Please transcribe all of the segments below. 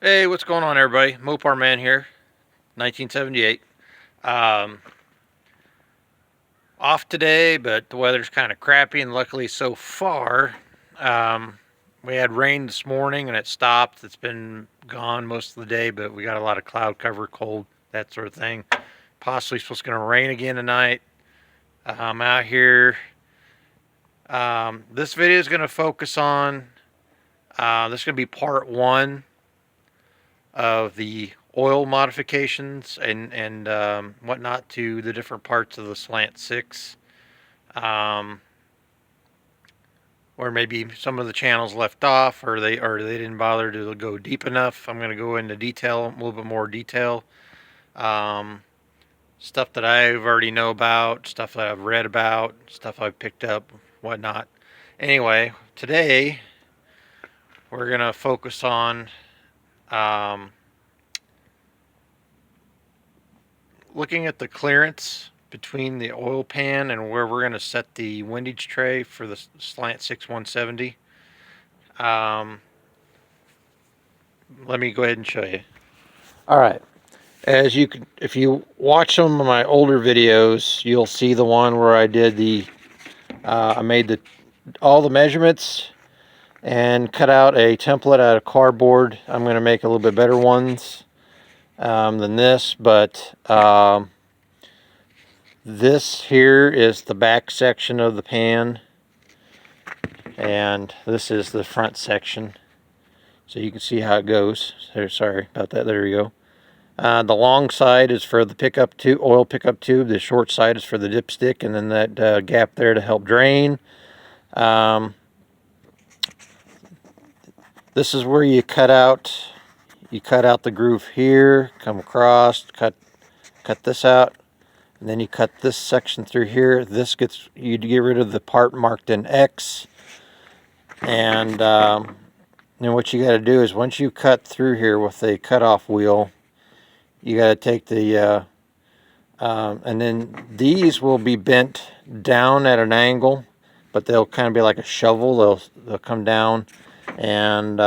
Hey, what's going on, everybody? Mopar Man here, 1978. Um, Off today, but the weather's kind of crappy, and luckily so far, um, we had rain this morning and it stopped. It's been gone most of the day, but we got a lot of cloud cover, cold, that sort of thing. Possibly supposed to gonna rain again tonight. I'm out here. This video is gonna focus on. This is gonna be part one of the oil modifications and whatnot to the different parts of the Slant 6. Or maybe some of the channels left off, or they didn't bother to go deep enough. I'm going to go into detail, a little bit more detail. Um, Stuff that I already know about, stuff that I've read about, stuff I've picked up, whatnot. Anyway, today we're going to focus on um, looking at the clearance between the oil pan and where we're going to set the windage tray for the Slant 6 170. Let me go ahead and show you. All right. As you can, if you watch some of my older videos, you'll see the one where I did I made all the measurements and cut out a template out of cardboard. I'm going to make a little bit better ones than this, but this here is the back section of the pan, and this is the front section. So you can see how it goes. Sorry about that. There you go. The long side is for the pickup tube, oil pickup tube. The short side is for the dipstick, and then that gap there to help drain. This is where you cut out. You cut out the groove here, come across, cut this out, and then you cut this section through here. This gets you to get rid of the part marked in X, and then what you got to do is once you cut through here with a cutoff wheel, you got to take the and then these will be bent down at an angle, but they'll kind of be like a shovel. They'll come down, and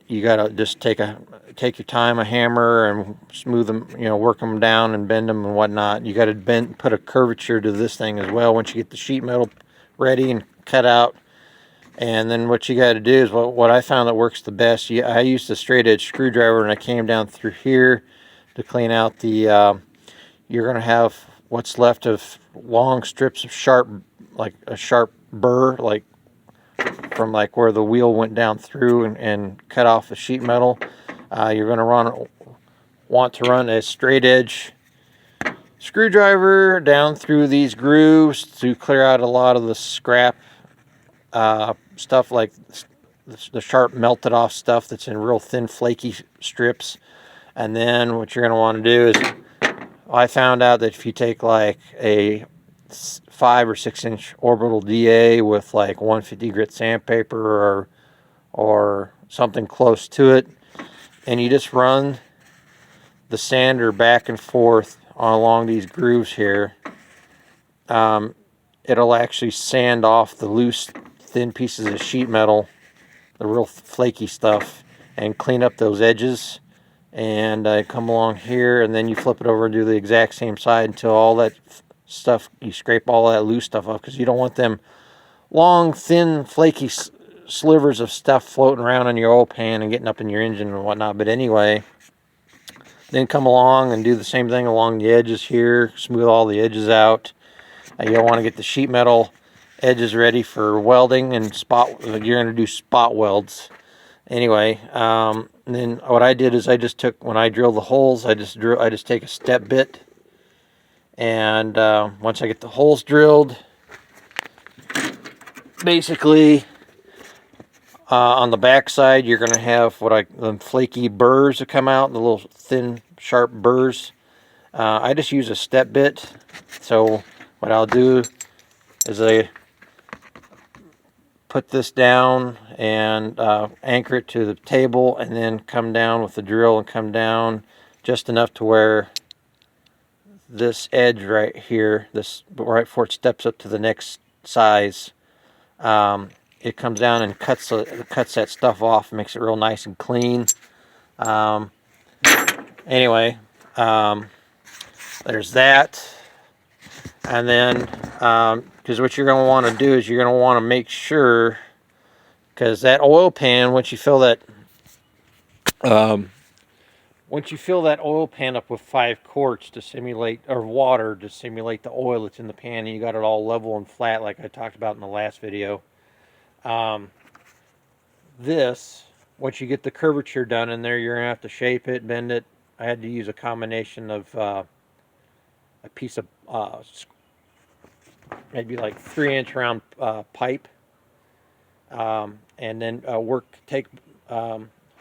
you got to just take your time, a hammer, and smooth them, work them down and bend them and whatnot. You got to put a curvature to this thing as well once you get the sheet metal ready and cut out. And then what you got to do is what I found that works the best. I used a straight edge screwdriver, and I came down through here to clean out the. You're going to have what's left of long strips of sharp, like a sharp burr, like from like where the wheel went down through and cut off the sheet metal. You're going to want to run a straight edge screwdriver down through these grooves to clear out a lot of the scrap. Stuff like the sharp melted off stuff that's in real thin flaky strips. And then what you're going to want to do is, I found out that if you take like a 5 or 6 inch orbital DA with like 150 grit sandpaper or something close to it, and you just run the sander back and forth along these grooves here, it'll actually sand off the loose thin pieces of sheet metal, the real flaky stuff, and clean up those edges. And come along here, and then you flip it over and do the exact same side until all that stuff, you scrape all that loose stuff off, because you don't want them long, thin, flaky slivers of stuff floating around in your oil pan and getting up in your engine and whatnot. But anyway, then come along and do the same thing along the edges here, smooth all the edges out. You'll want to get the sheet metal edges ready for welding and spot. You're going to do spot welds. Anyway, and then what I did is when I drill the holes, I just take a step bit, and once I get the holes drilled, basically on the back side you're going to have the flaky burrs that come out, the little thin sharp burrs. I just use a step bit. So what I'll do is I put this down and anchor it to the table, and then come down with the drill and come down just enough to where this edge right here, right before it steps up to the next size, it comes down and cuts that stuff off, makes it real nice and clean. Anyway, there's that. And then, because what you're going to want to do is you're going to want to make sure, because that oil pan, once you fill that oil pan up with 5 quarts to simulate, or water to simulate the oil that's in the pan, and you got it all level and flat like I talked about in the last video. Once you get the curvature done in there, you're going to have to shape it, bend it. I had to use a combination of a piece of maybe like 3-inch round pipe, and then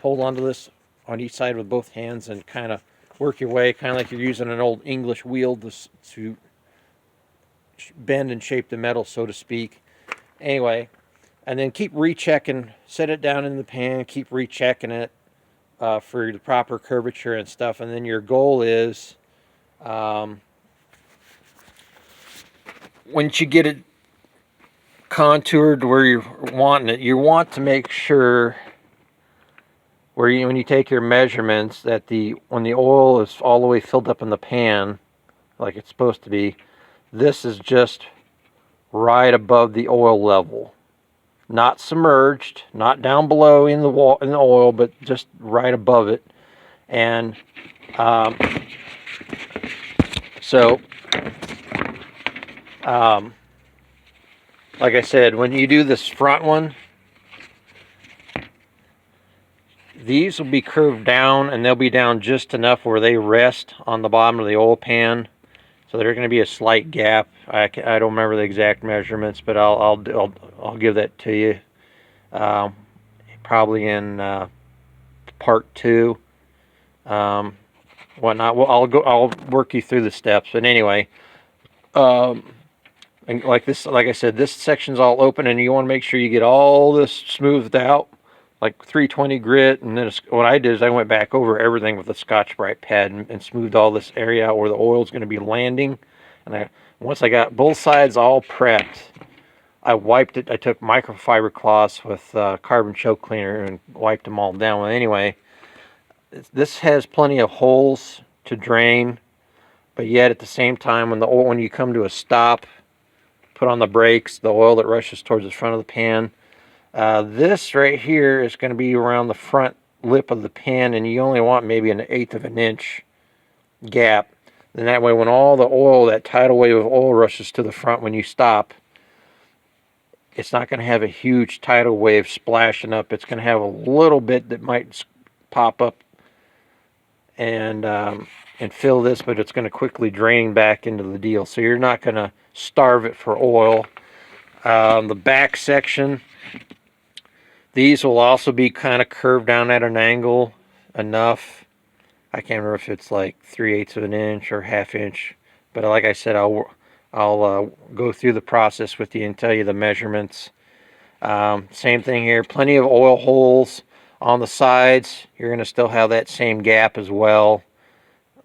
hold onto this on each side with both hands and kind of work your way, kind of like you're using an old English wheel to bend and shape the metal, so to speak. Anyway, and then keep rechecking, set it down in the pan, keep rechecking it for the proper curvature and stuff. And then your goal is, once you get it contoured where you're wanting it, you want to make sure when you take your measurements that when the oil is all the way filled up in the pan like it's supposed to be, this is just right above the oil level, not submerged, not down below in the oil, but just right above it. And like I said, when you do this front one, these will be curved down, and they'll be down just enough where they rest on the bottom of the oil pan. So there's going to be a slight gap. I don't remember the exact measurements, but I'll give that to you probably in part 2. Whatnot. Well, I'll work you through the steps. But anyway, and like I said, this section's all open, and you want to make sure you get all this smoothed out, like 320 grit. And then what I did is I went back over everything with a Scotch-Brite pad and smoothed all this area out where the oil's going to be landing. And once I got both sides all prepped, I wiped it. I took microfiber cloths with carbon choke cleaner and wiped them all down. Well, anyway, this has plenty of holes to drain, but yet at the same time, when you come to a stop, put on the brakes, the oil that rushes towards the front of the pan. This right here is going to be around the front lip of the pan, and you only want maybe 1/8 of an inch gap. And that way, when all the oil, that tidal wave of oil rushes to the front when you stop, it's not going to have a huge tidal wave splashing up. It's going to have a little bit that might pop up and fill this, but it's going to quickly drain back into the deal. So you're not going to starve it for oil. The back section, these will also be kind of curved down at an angle enough. I can't remember if it's like 3/8 of an inch or 1/2 inch, but like I said, I'll go through the process with you and tell you the measurements. Same thing here, plenty of oil holes on the sides. You're going to still have that same gap as well,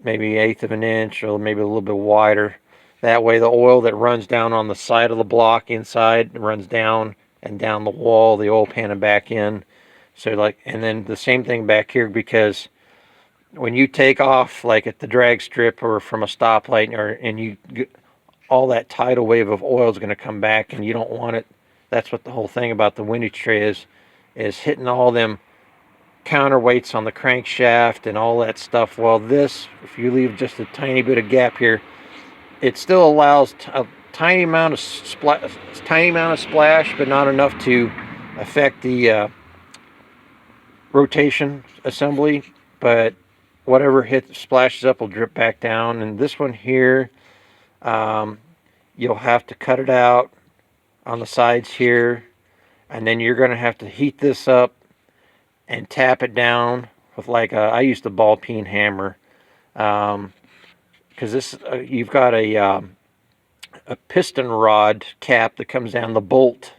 maybe 1/8 of an inch or maybe a little bit wider. That way the oil that runs down on the side of the block inside runs down and down the wall, the oil pan, and back in. So and then the same thing back here, because when you take off like at the drag strip or from a stoplight, and you get, all that tidal wave of oil is going to come back, and you don't want it. That's what the whole thing about the windage tray is hitting all them counterweights on the crankshaft and all that stuff. Well, this, if you leave just a tiny bit of gap here, it still allows a tiny amount of splash, but not enough to affect the rotation assembly. But whatever splashes up will drip back down. And this one here, you'll have to cut it out on the sides here, and then you're going to have to heat this up and tap it down with I used a ball peen hammer, because this you've got a piston rod cap that comes down. The bolt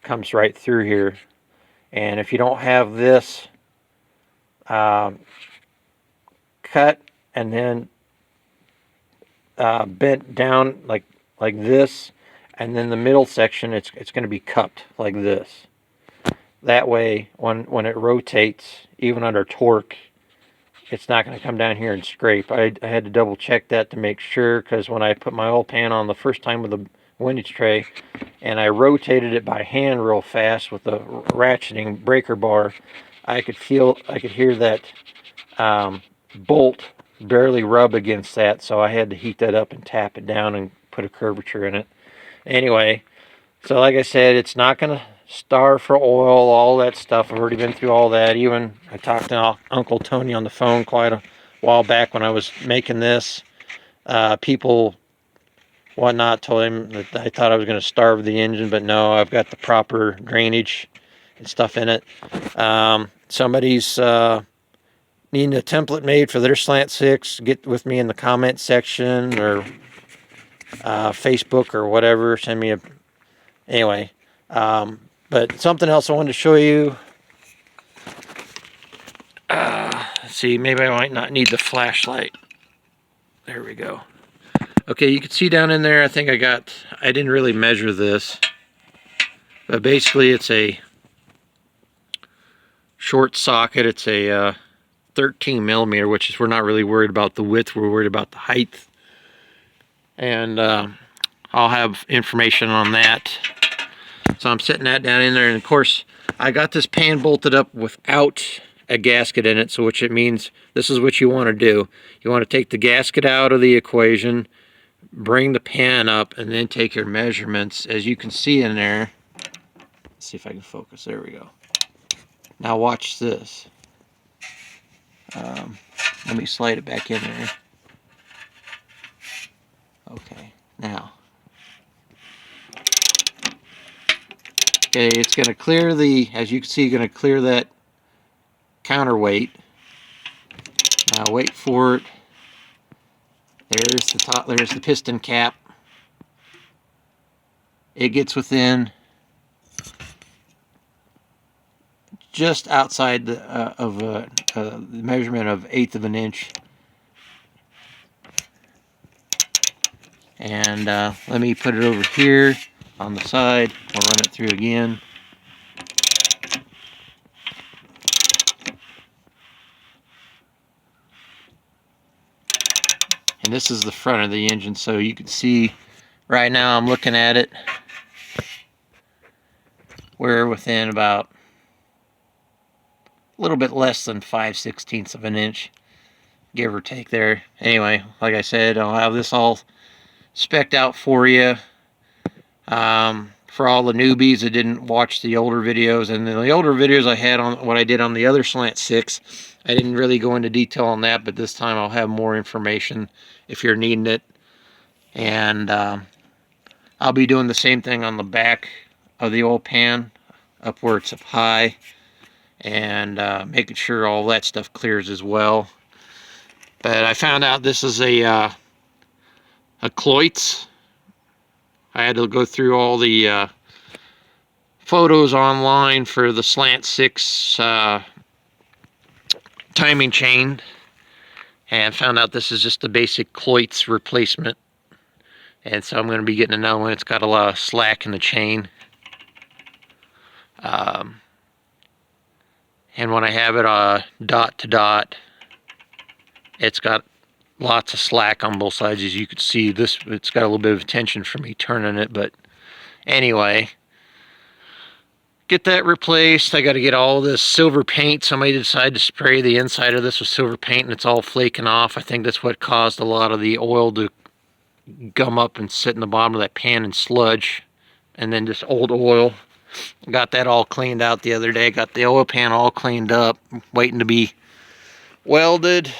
comes right through here, and if you don't have this cut and then bent down like this, and then the middle section, it's going to be cupped like this. That way, when it rotates, even under torque, it's not going to come down here and scrape. I had to double check that to make sure, because when I put my oil pan on the first time with the windage tray, and I rotated it by hand real fast with the ratcheting breaker bar, I could hear that bolt barely rub against that, so I had to heat that up and tap it down and put a curvature in it. Anyway, so like I said, it's not going to starve for oil, all that stuff. I've already been through all that. Even I talked to Uncle Tony on the phone quite a while back when I was making this. People, whatnot, told him that I thought I was going to starve the engine, but no, I've got the proper drainage and stuff in it. Somebody's needing a template made for their Slant 6, get with me in the comment section or Facebook or whatever. Send me a... Anyway, but something else I wanted to show you. Let's see, maybe I might not need the flashlight. There we go. Okay, you can see down in there, I didn't really measure this, but basically it's a short socket. It's a 13 millimeter, which is, we're not really worried about the width, we're worried about the height. And I'll have information on that. So I'm setting that down in there, and of course I got this pan bolted up without a gasket in it, so which it means this is what you want to do. You want to take the gasket out of the equation, bring the pan up, and then take your measurements. As you can see in there, let's see if I can focus, there we go. Now watch this. Let me slide it back in there. Okay, now. Okay, it's going to clear the, as you can see, going to clear that counterweight. Now wait for it. There's the top, there's the piston cap. It gets within just outside the measurement of 1/8 of an inch. And let me put it over here on the side. I'll run it through again. And this is the front of the engine, so you can see right now I'm looking at it. We're within about a little bit less than 5/16 of an inch, give or take there. Anyway, like I said, I'll have this all spec'd out for you. For all the newbies that didn't watch the older videos, and the older videos I had on what I did on the other Slant 6, I didn't really go into detail on that, but this time I'll have more information if you're needing it. And I'll be doing the same thing on the back of the oil pan, up where it's up high, and making sure all that stuff clears as well. But I found out this is a Cloyts. I had to go through all the photos online for the Slant 6 timing chain, and found out this is just a basic Cloyts replacement. And so I'm going to be getting another one. It's got a lot of slack in the chain. And when I have it dot to dot, it's got lots of slack on both sides. As you can see, it's got a little bit of tension for me turning it. But anyway, get that replaced. I got to get all this silver paint. Somebody decided to spray the inside of this with silver paint, and it's all flaking off. I think that's what caused a lot of the oil to gum up and sit in the bottom of that pan and sludge, and then just old oil. Got that all cleaned out the other day. Got the oil pan all cleaned up, waiting to be welded.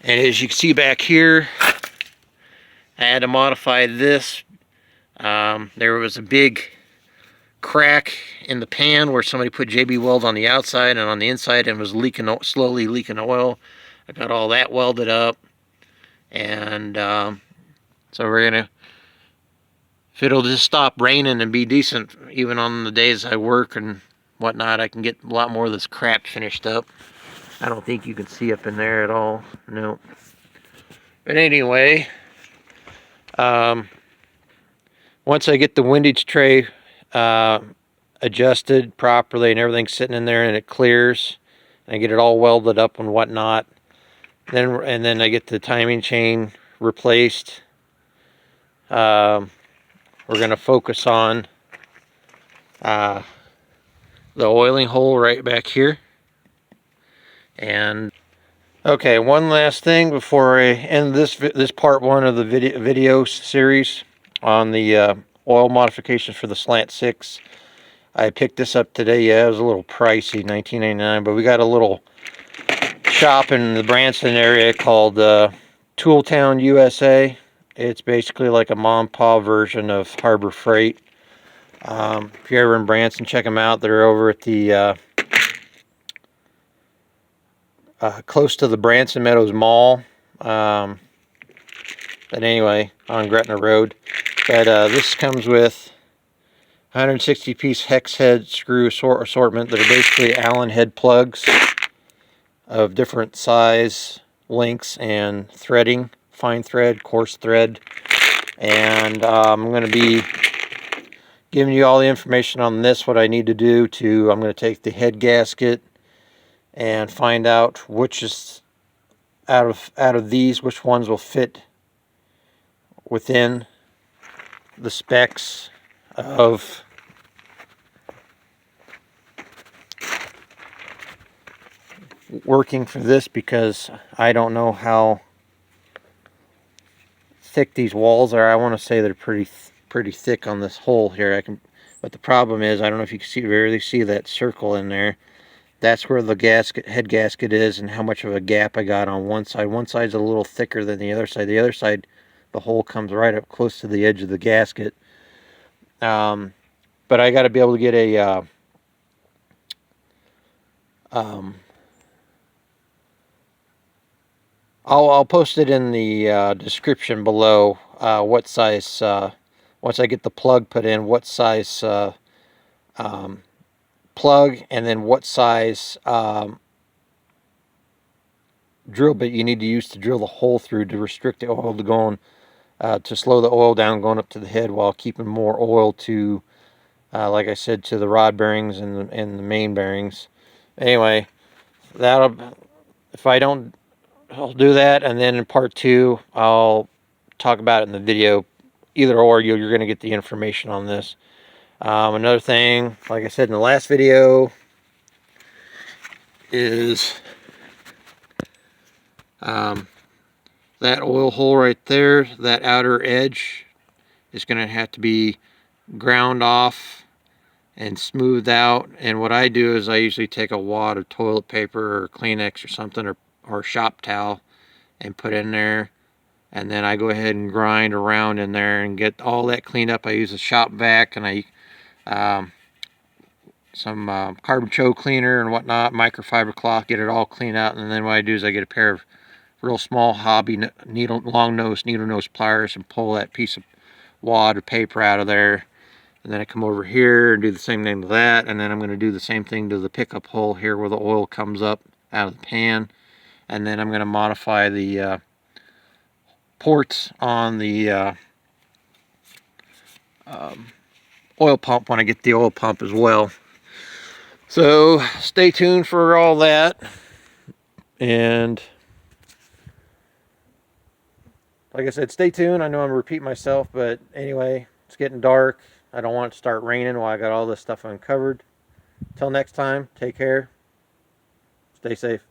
And as you can see back here, I had to modify this. There was a big crack in the pan where somebody put JB Weld on the outside and on the inside, and was slowly leaking oil. I got all that welded up, and so we're gonna, if it'll just stop raining and be decent even on the days I work and whatnot, I can get a lot more of this crap finished up. I don't think you can see up in there at all, no. But anyway, Once I get the windage tray adjusted properly and everything's sitting in there and it clears, and I get it all welded up and whatnot, then I get the timing chain replaced. We're going to focus on the oiling hole right back here. And okay, one last thing before I end this part one of the video series on the oil modifications for the Slant 6. I picked this up today. Yeah, it was a little pricey, $19.99, but we got a little shop in the Branson area called Tooltown USA. It's basically like a mom and pop version of Harbor Freight. If you're ever in Branson, check them out. They're over at the close to the Branson Meadows Mall. But anyway, on Gretna Road. But this comes with 160 piece hex head screw assortment that are basically Allen head plugs of different size, lengths, and threading. Fine thread, coarse thread. And I'm going to be giving you all the information on this, what I need to do to, I'm going to take the head gasket and find out which is out of these, which ones will fit within the specs of working for this, because I don't know how thick these walls are. I want to say they're pretty thick on this hole here. But the problem is, I don't know if you can really see that circle in there. That's where the head gasket is, and how much of a gap I got on one side. One side's a little thicker than the other side. The other side, the hole comes right up close to the edge of the gasket. But I got to be able to get a I'll post it in the description below what size, once I get the plug put in, what size plug, and then what size drill bit you need to use to drill the hole through to restrict the oil to going, to slow the oil down going up to the head while keeping more oil to, like I said, to the rod bearings and the main bearings. Anyway, if I don't, I'll do that, and then in part 2 I'll talk about it in the video. Either or, you're going to get the information on this. Another thing, like I said in the last video, is that oil hole right there, that outer edge is going to have to be ground off and smoothed out. And what I do is I usually take a wad of toilet paper or Kleenex or something, or shop towel, and put in there, and then I go ahead and grind around in there and get all that cleaned up. I use a shop vac, and I some carbon choke cleaner and whatnot, microfiber cloth, get it all cleaned out. And then what I do is I get a pair of real small hobby long nose needle nose pliers and pull that piece of wad of paper out of there. And then I come over here and do the same thing to that, and then I'm going to do the same thing to the pickup hole here where the oil comes up out of the pan. And then I'm going to modify the ports on the oil pump when I get the oil pump as well. So stay tuned for all that. And like I said, stay tuned. I know I'm repeating myself, but anyway, it's getting dark. I don't want it to start raining while I got all this stuff uncovered. Till next time, take care. Stay safe.